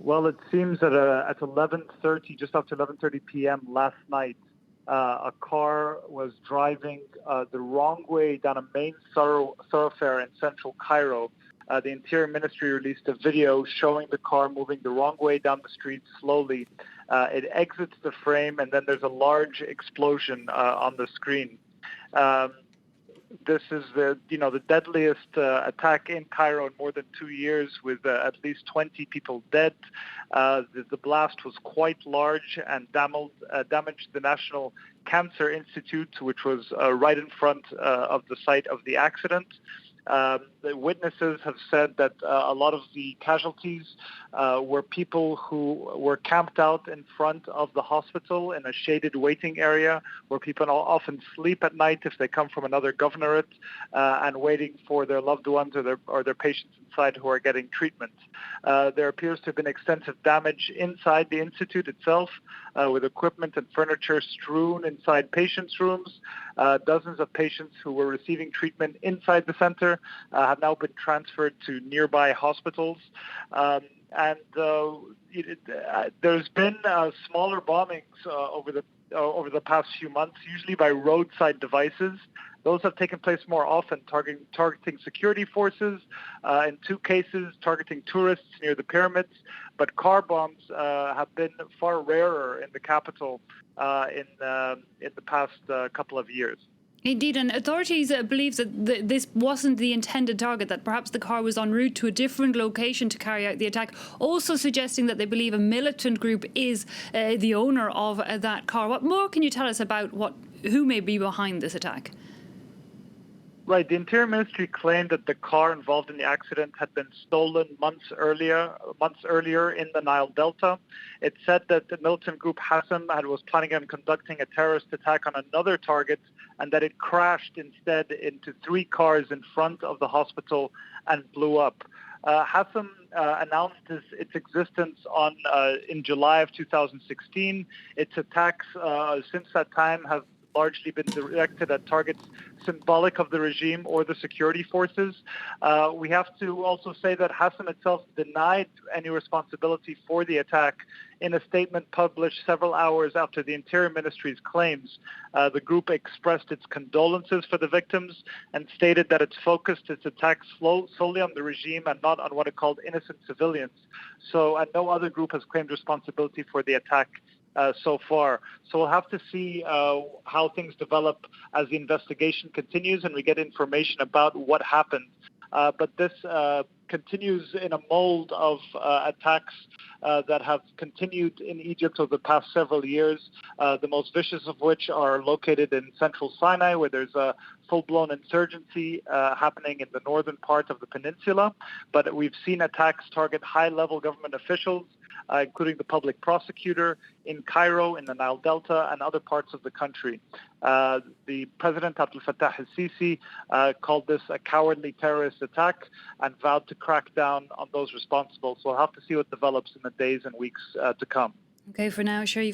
Well, it seems that at 11:30, just after 11:30 p.m. last night, a car was driving the wrong way down a main thoroughfare in central Cairo. The Interior Ministry released a video showing the car moving the wrong way down the street slowly. It exits the frame, and then there's a large explosion on the screen. This is the deadliest attack in Cairo in more than 2 years, with at least 20 people dead. The blast was quite large and damaged the National Cancer Institute, which was right in front of the site of the accident. The witnesses have said that a lot of the casualties were people who were camped out in front of the hospital in a shaded waiting area where people often sleep at night if they come from another governorate and waiting for their loved ones or their patients inside who are getting treatment. There appears to have been extensive damage inside the institute itself, with equipment and furniture strewn inside patients' rooms. Dozens of patients who were receiving treatment inside the center have now been transferred to nearby hospitals. There's been smaller bombings over the past few months, usually by roadside devices. Those have taken place more often, targeting security forces, in 2 cases targeting tourists near the pyramids. But car bombs have been far rarer in the capital in the past couple of years. Indeed, and authorities believe that this wasn't the intended target, that perhaps the car was en route to a different location to carry out the attack, also suggesting that they believe a militant group is the owner of that car. What more can you tell us about who may be behind this attack? Right. The Interior Ministry claimed that the car involved in the accident had been stolen months earlier in the Nile Delta. It said that the militant group Hassan was planning on conducting a terrorist attack on another target, and that it crashed instead into 3 cars in front of the hospital and blew up. Hassan announced its existence in July of 2016. Its attacks since that time have largely been directed at targets symbolic of the regime or the security forces. We have to also say that Hassan itself denied any responsibility for the attack. In a statement published several hours after the Interior Ministry's claims, the group expressed its condolences for the victims and stated that it's focused its attacks solely on the regime and not on what it called innocent civilians. And no other group has claimed responsibility for the attack so far. So we'll have to see how things develop as the investigation continues and we get information about what happened. But this continues in a mold of attacks that have continued in Egypt over the past several years, the most vicious of which are located in central Sinai, where there's a full-blown insurgency happening in the northern part of the peninsula. But we've seen attacks target high-level government officials, including the public prosecutor in Cairo, in the Nile Delta, and other parts of the country. The President al-Sisi called this a cowardly terrorist attack and vowed to crack down on those responsible. So we'll have to see what develops in the days and weeks to come. Okay, for now, Sharif.